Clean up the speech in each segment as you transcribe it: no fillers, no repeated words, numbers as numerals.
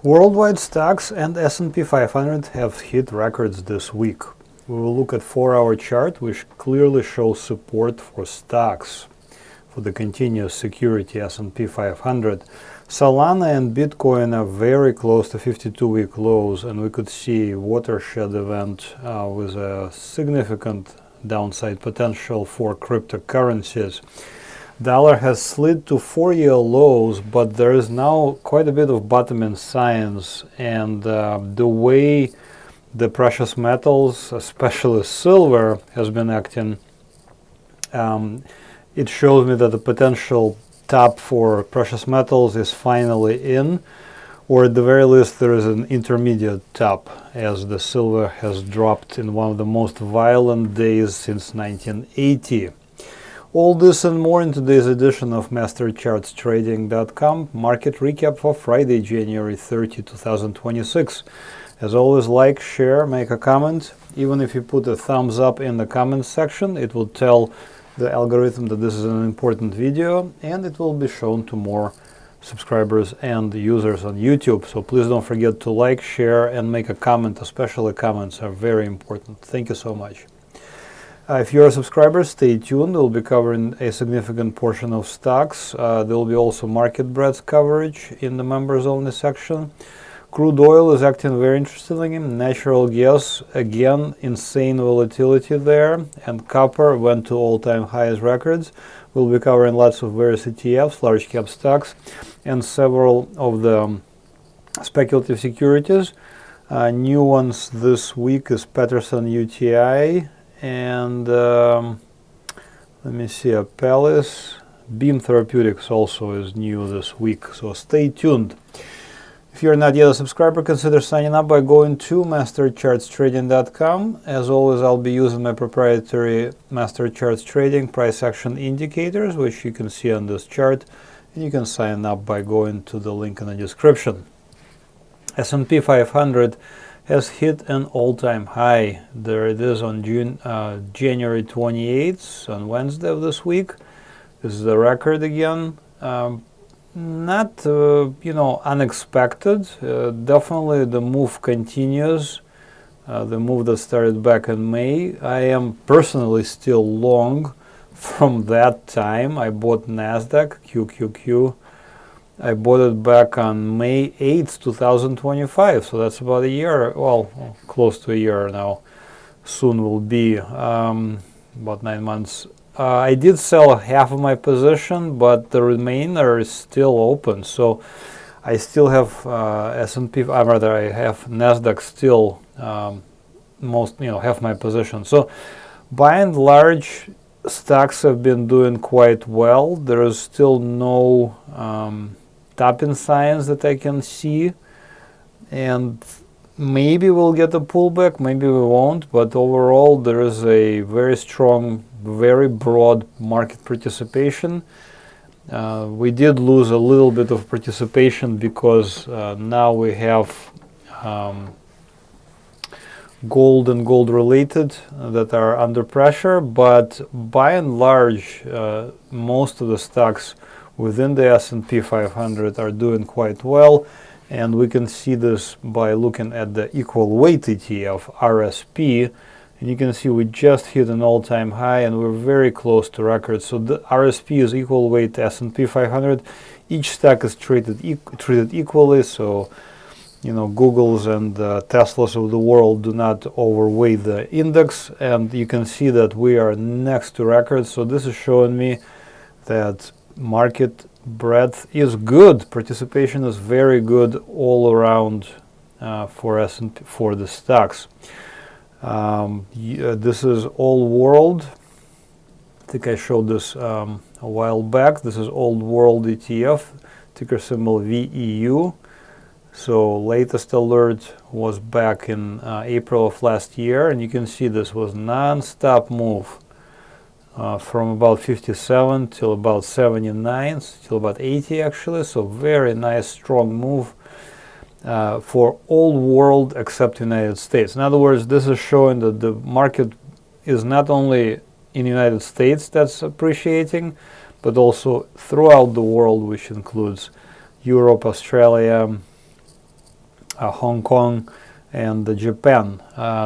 Worldwide stocks and S&P 500 have hit records this week. We will look at 4-hour chart, which clearly shows support for stocks. For the continuous security S&P 500, Solana and Bitcoin are very close to 52-week lows, and we could see a watershed event with a significant downside potential for cryptocurrencies. Dollar has slid to 4-year lows, but there is now quite a bit of bottoming signs, and the way the precious metals, especially silver, has been acting, it shows me that the potential top for precious metals is finally in, or at the very least there is an intermediate top, as the silver has dropped in one of the most violent days since 1980. All this and more in today's edition of MasterChartsTrading.com market recap for Friday, January 30, 2026. As always, like, share, make a comment. Even if you put a thumbs up in the comment section, it will tell the algorithm that this is an important video, and it will be shown to more subscribers and users on YouTube. So please don't forget to like, share, and make a comment. Especially comments are very important. Thank you so much. If you're a subscriber, stay tuned. We'll be covering a significant portion of stocks. There will be also market breadth coverage in the members only section. Crude oil is acting very interestingly. Natural gas, again, insane volatility there. And copper went to all-time highest records. We'll be covering lots of various ETFs, large cap stocks, and several of the speculative securities. New ones this week is Patterson-UTI. And let me see, Apellis. Beam Therapeutics also is new this week, so stay tuned. If you're not yet a subscriber, consider signing up by going to MasterChartsTrading.com. As always, I'll be using my proprietary MasterCharts Trading price action indicators, which you can see on this chart, and you can sign up by going to the link in the description. S&P 500 has hit an all-time high. There it is on January 28th, on Wednesday of this week. This is a record again. Not, unexpected. Definitely the move continues. The move that started back in May. I am personally still long from that time. I bought Nasdaq, QQQ. I bought it back on May 8th, 2025, so that's about a year, well, close to a year now. Soon will be about 9 months. I did sell half of my position, but the remainder is still open. So I still have S&P, I have Nasdaq still half my position. So by and large, stocks have been doing quite well. There is still no topping signs that I can see, and maybe we'll get a pullback, maybe we won't, but overall there is a very strong, very broad market participation. We did lose a little bit of participation because now we have gold and gold related that are under pressure, but by and large most of the stocks within the S&P 500 are doing quite well, and we can see this by looking at the equal weight ETF, RSP, and you can see we just hit an all-time high and we're very close to record. So the RSP is equal weight S&P 500. Each stock is treated equally, so Googles and Teslas of the world do not overweight the index, and you can see that we are next to record. So this is showing me that market breadth is good. Participation is very good all around for S&P, for the stocks. This is Old World. I think I showed this a while back. This is Old World ETF, ticker symbol VEU. So latest alert was back in April of last year, and you can see this was non-stop move. From about 57 till about 79, till about 80 actually, so very nice strong move for all world except United States. In other words, this is showing that the market is not only in the United States that's appreciating, but also throughout the world, which includes Europe, Australia, Hong Kong, and Japan.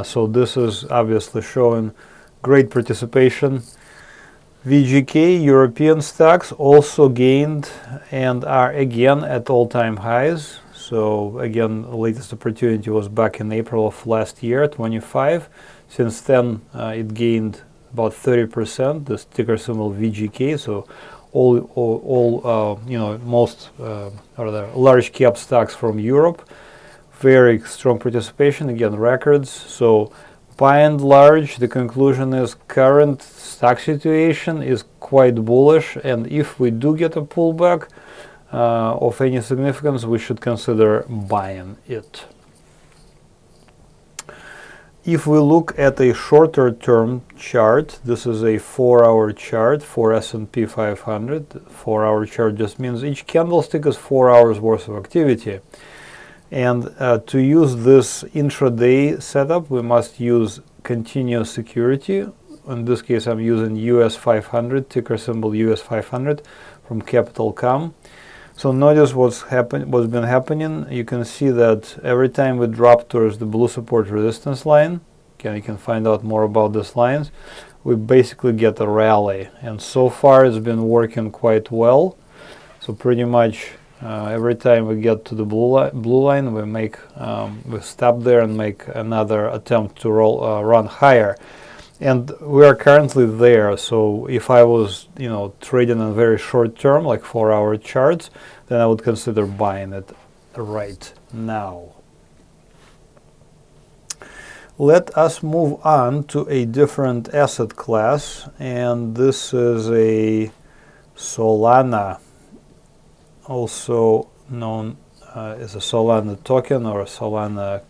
So this is obviously showing great participation. VGK European stocks also gained and are again at all-time highs. So again, the latest opportunity was back in April of last year, 25. Since then, it gained about 30%. The ticker symbol VGK. So all most or the large cap stocks from Europe. Very strong participation. Again, records. So by and large, the conclusion is current stock situation is quite bullish, and if we do get a pullback of any significance, we should consider buying it. If we look at a shorter term chart, this is a 4-hour chart for S&P 500. 4-hour chart just means each candlestick is 4 hours worth of activity. And to use this intraday setup, we must use continuous security. In this case, I'm using US 500, ticker symbol US 500 from Capital.com. So notice what's been happening. You can see that every time we drop towards the blue support resistance line, again, you can find out more about these lines, we basically get a rally. And so far, it's been working quite well. So pretty much every time we get to the blue line, we stop there and make another attempt to run higher. And we are currently there. So if I was, trading on very short term, like 4-hour charts, then I would consider buying it right now. Let us move on to a different asset class, and this is a Solana, also known as a Solana token or a Solana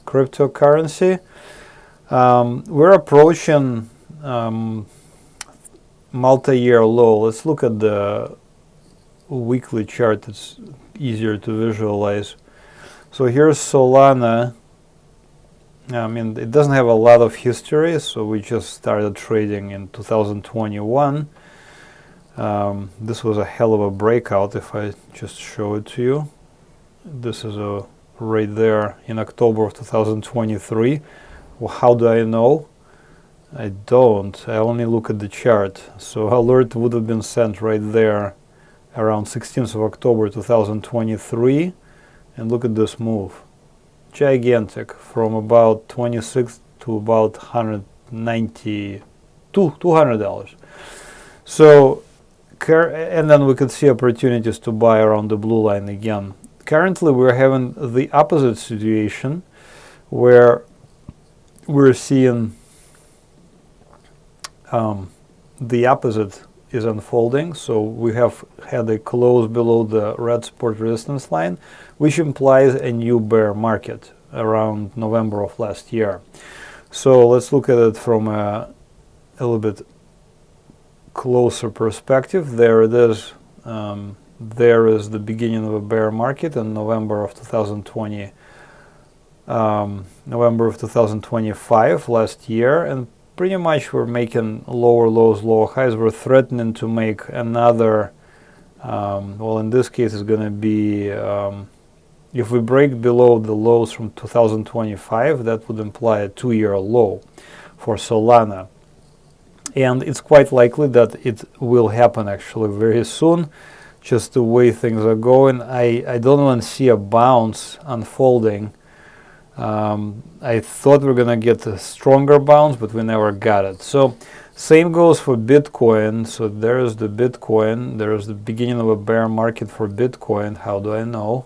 cryptocurrency. We're approaching multi-year low. Let's look at the weekly chart. It's easier to visualize. So here's Solana. It doesn't have a lot of history, so we just started trading in 2021. This was a hell of a breakout if I just show it to you. This is right there in October of 2023. Well, how do I know? I don't. I only look at the chart. So alert would have been sent right there around 16th of October 2023. And look at this move. Gigantic, from about 26 to about $192, $200. So, and then we could see opportunities to buy around the blue line again. Currently, we're having the opposite situation where we're seeing the opposite is unfolding. So we have had a close below the red support resistance line, which implies a new bear market around November of last year. So let's look at it from a little bit closer perspective. There it is. There is the beginning of a bear market in November of 2020. November of 2025 last year, and pretty much we're making lower lows, lower highs. We're threatening to make another, well, in this case it's going to be, if we break below the lows from 2025, that would imply a 2-year low for Solana. And it's quite likely that it will happen actually very soon, just the way things are going. I don't want to see a bounce unfolding. I thought we were going to get a stronger bounce, but we never got it. So same goes for Bitcoin. So there's the Bitcoin. There's the beginning of a bear market for Bitcoin. How do I know?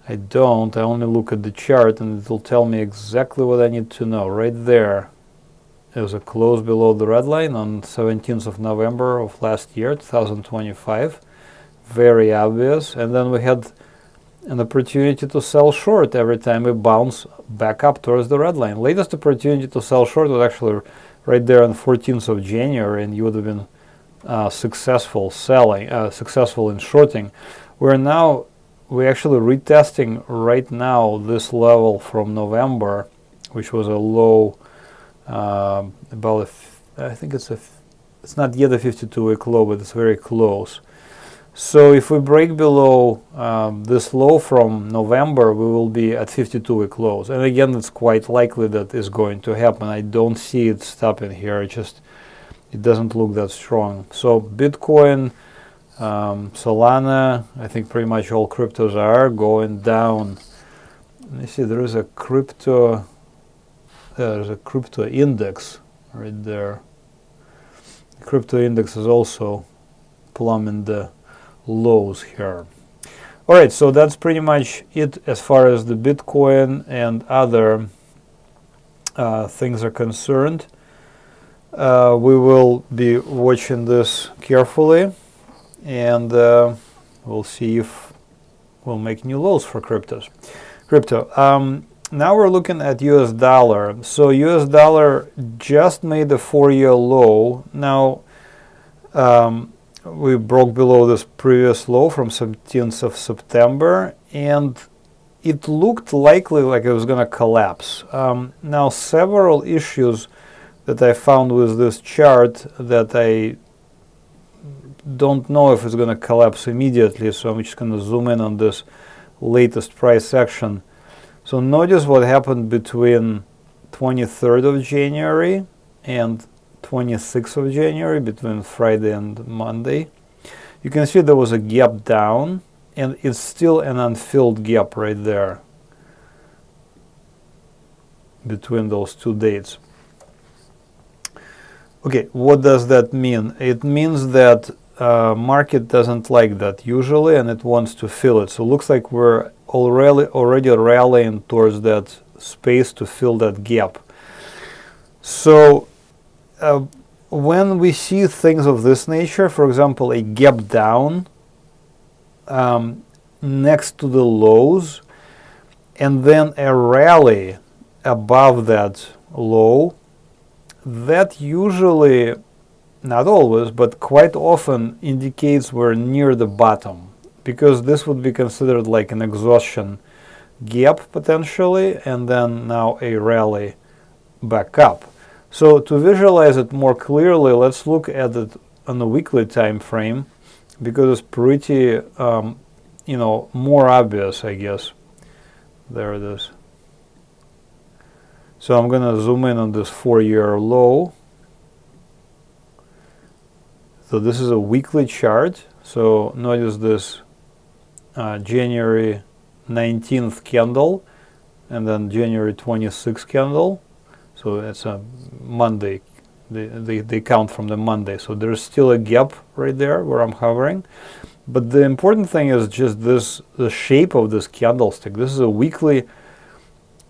I don't. I only look at the chart and it will tell me exactly what I need to know. Right there is a close below the red line on 17th of November of last year, 2025. Very obvious. And then we had an opportunity to sell short every time we bounce back up towards the red line. Latest opportunity to sell short was actually right there on 14th of January, and you would have been successful in shorting. We're actually retesting right now this level from November, which was a low I think it's not yet a 52-week low, but it's very close. So if we break below this low from November, we will be at 52-week lows. And again, it's quite likely that is going to happen. I don't see it stopping here. It doesn't look that strong. So Bitcoin, Solana, I think pretty much all cryptos are going down. Let me see, there's a crypto index right there. The crypto index is also plumbing the lows here. All right, so that's pretty much it as far as the Bitcoin and other things are concerned. We will be watching this carefully, and we'll see if we'll make new lows for crypto. Now we're looking at US dollar. So US dollar just made a 4-year low. Now we broke below this previous low from 17th of September, and it looked likely like it was going to collapse. Now several issues that I found with this chart that I don't know if it's going to collapse immediately, so I'm just going to zoom in on this latest price action. So notice what happened between 23rd of January and 26th of January, between Friday and Monday. You can see there was a gap down, and it's still an unfilled gap right there between those two dates. Okay, what does that mean? It means that market doesn't like that usually, and it wants to fill it. So it looks like we're already rallying towards that space to fill that gap. So when we see things of this nature, for example, a gap down next to the lows, and then a rally above that low, that usually, not always, but quite often indicates we're near the bottom, because this would be considered like an exhaustion gap potentially, and then now a rally back up. So to visualize it more clearly, let's look at it on a weekly time frame, because it's pretty, more obvious, I guess. There it is. So I'm going to zoom in on this 4-year low. So this is a weekly chart. So notice this January 19th candle, and then January 26th candle. So it's a Monday. They count from the Monday. So there's still a gap right there where I'm hovering. But the important thing is just the shape of this candlestick. This is a weekly,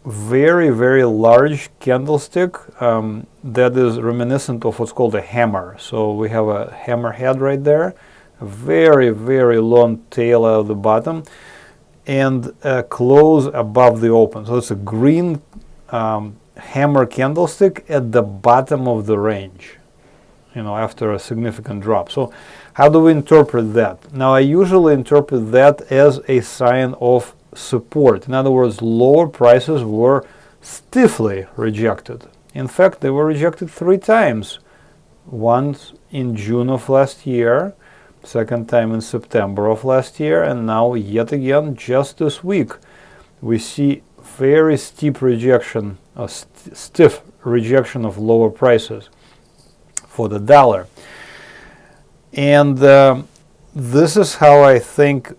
very, very large candlestick that is reminiscent of what's called a hammer. So we have a hammer head right there, a very, very long tail out of the bottom, and a close above the open. So it's a green hammer candlestick at the bottom of the range, after a significant drop. So how do we interpret that? Now, I usually interpret that as a sign of support. In other words, lower prices were stiffly rejected. In fact, they were rejected 3 times. Once in June of last year, second time in September of last year, and now yet again just this week we see very steep rejection, a stiff rejection of lower prices for the dollar. And this is how I think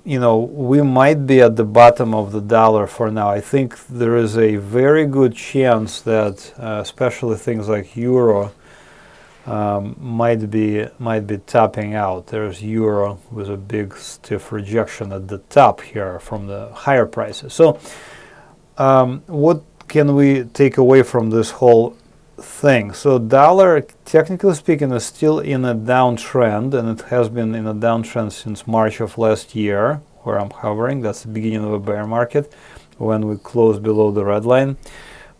we might be at the bottom of the dollar for now. I think there is a very good chance that especially things like euro might be topping out. There's euro with a big stiff rejection at the top here from the higher prices. So what can we take away from this whole thing? So dollar, technically speaking, is still in a downtrend, and it has been in a downtrend since March of last year, where I'm hovering. That's the beginning of a bear market when we close below the red line.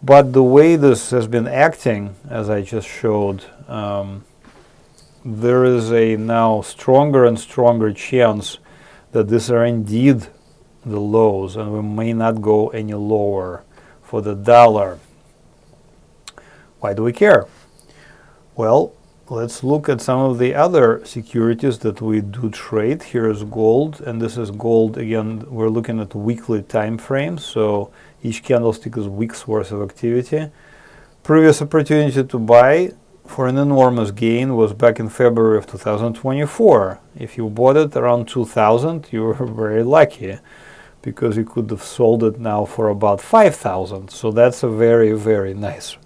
But the way this has been acting, as I just showed, there is a now stronger and stronger chance that these are indeed the lows, and we may not go any lower for the dollar. Why do we care? Well, let's look at some of the other securities that we do trade. Here is gold, and this is gold again. We're looking at weekly time frames, so each candlestick is weeks worth of activity. Previous opportunity to buy for an enormous gain was back in February of 2024. If you bought it around 2000, you were very lucky, because you could have sold it now for about 5,000. So that's a very, very nice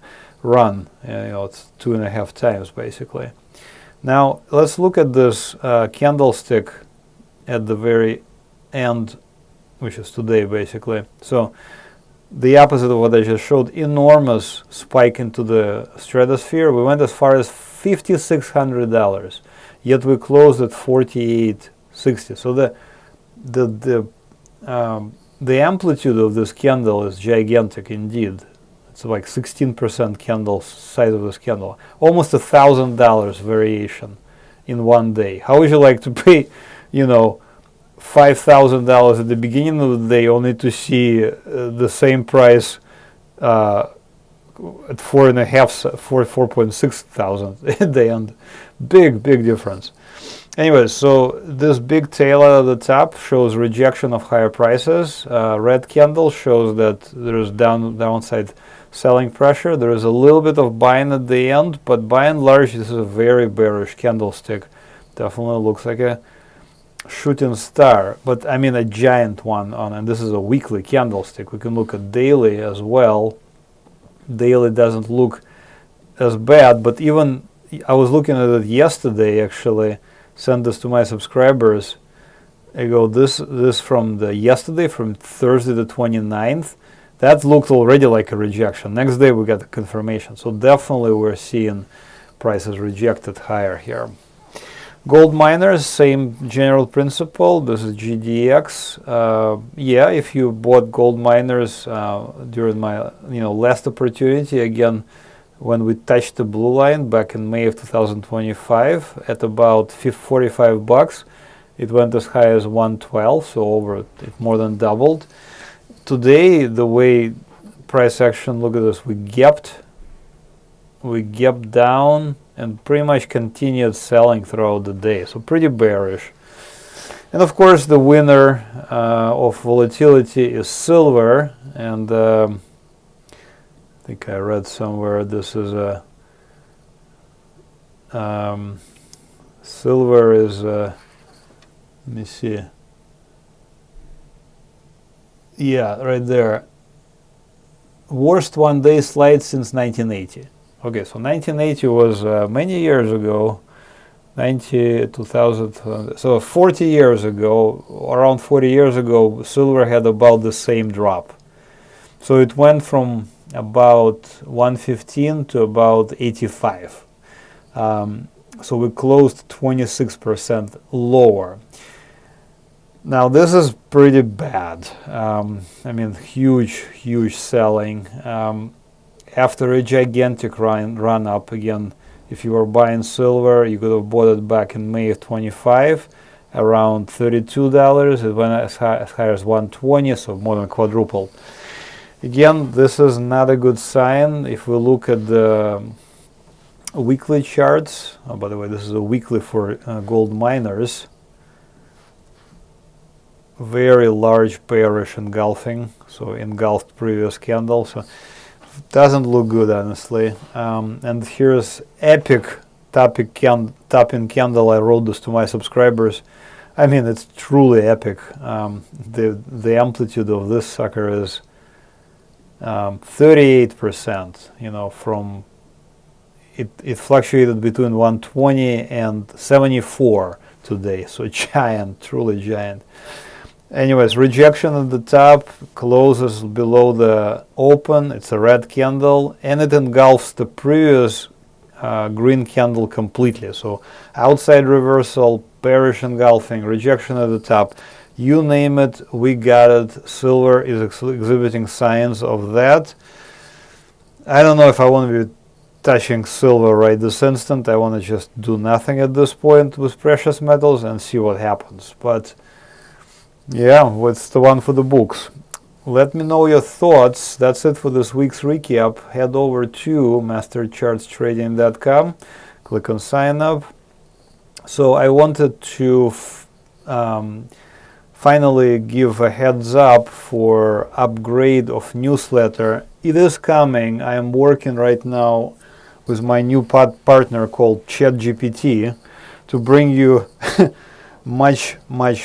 run. It's 2.5 times basically. Now let's look at this candlestick at the very end, which is today basically. So the opposite of what I just showed, enormous spike into the stratosphere. We went as far as $5,600, yet we closed at 48.60. So the amplitude of this candle is gigantic indeed. It's like 16% candle size of this candle, almost $1,000 variation in one day. How would you like to pay, $5,000 at the beginning of the day only to see the same price at 4.6 thousand at the end? Big difference. Anyway, so this big tail at the top shows rejection of higher prices. Red candle shows that there is downside selling pressure. There is a little bit of buying at the end, but by and large, this is a very bearish candlestick. Definitely looks like a shooting star, but I mean a giant one and this is a weekly candlestick. We can look at daily as well. Daily doesn't look as bad, but even I was looking at it yesterday, actually sent this to my subscribers. I go, this from the yesterday, from Thursday the 29th, that looked already like a rejection. Next day we got the confirmation, so definitely we're seeing prices rejected higher here. Gold miners, same general principle. This is GDX. Yeah, if you bought gold miners during my last opportunity, again, when we touched the blue line back in May of 2025 at about $45, it went as high as 112, so it more than doubled. Today, the way price action, look at this, we gapped down and pretty much continued selling throughout the day, so pretty bearish. And of course the winner of volatility is silver, and I think I read somewhere this is a silver is let me see, yeah, right there, worst one-day slide since 1980. Okay, so 1980 was many years ago, 2000, so 40 years ago, around 40 years ago, silver had about the same drop. So it went from about 115 to about 85. So we closed 26% lower. Now this is pretty bad. I mean, huge selling. After a gigantic run up, again, if you were buying silver, you could have bought it back in May of 25, around $32. It went as high as 120, so more than quadrupled. Again, this is not a good sign. If we look at the weekly charts, oh, by the way, this is a weekly for gold miners, very large bearish engulfing, so engulfed previous candle, so doesn't look good, honestly. And here's epic topping candle. I wrote this to my subscribers. I mean, it's truly epic. The amplitude of this sucker is 38%. From it fluctuated between 120 and 74 today. So giant, truly giant. Anyways, rejection at the top, closes below the open. It's a red candle, and it engulfs the previous green candle completely. So outside reversal, bearish engulfing, rejection at the top, you name it, we got it. Silver is exhibiting signs of that. I don't know if I want to be touching silver right this instant. I want to just do nothing at this point with precious metals and see what happens. But yeah, what's the one for the books? Let me know your thoughts. That's it for this week's recap. Head over to MasterChartsTrading.com. click on sign up. So I wanted to finally give a heads up for upgrade of newsletter. It is coming. I am working right now with my new partner called ChatGPT to bring you much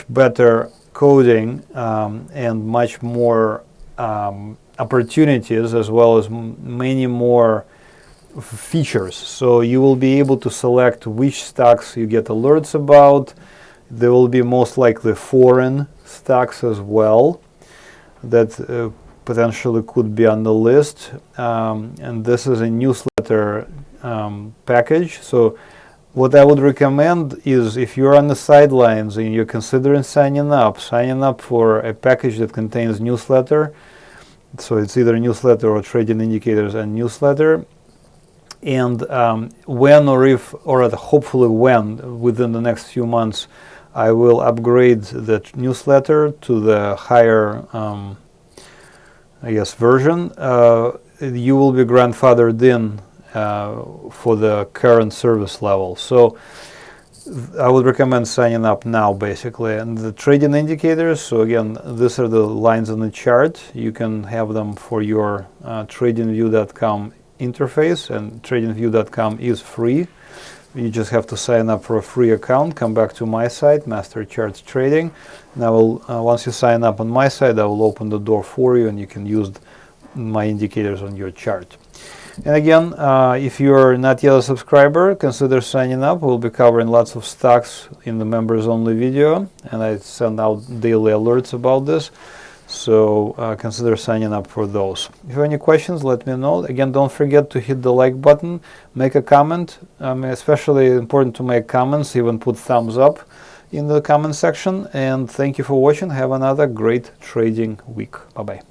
better coding and much more opportunities, as well as many more features. So you will be able to select which stocks you get alerts about. There will be most likely foreign stocks as well that potentially could be on the list. And this is a newsletter package. So what I would recommend is, if you're on the sidelines and you're considering signing up for a package that contains newsletter. So it's either newsletter or trading indicators and newsletter. And when or if, or hopefully when, within the next few months, I will upgrade the newsletter to the higher, version. You will be grandfathered in for the current service level. So I would recommend signing up now, basically. And the trading indicators, so again, these are the lines on the chart. You can have them for your tradingview.com interface, and tradingview.com is free. You just have to sign up for a free account, come back to my site, Master Trading, and I will, once you sign up on my site, I will open the door for you and you can use my indicators on your chart. And again, if you're not yet a subscriber, consider signing up. We'll be covering lots of stocks in the members only video, and I send out daily alerts about this. So consider signing up for those. If you have any questions, let me know. Again, don't forget to hit the like button, make a comment. Especially important to make comments, even put thumbs up in the comment section. And thank you for watching. Have another great trading week. Bye-bye.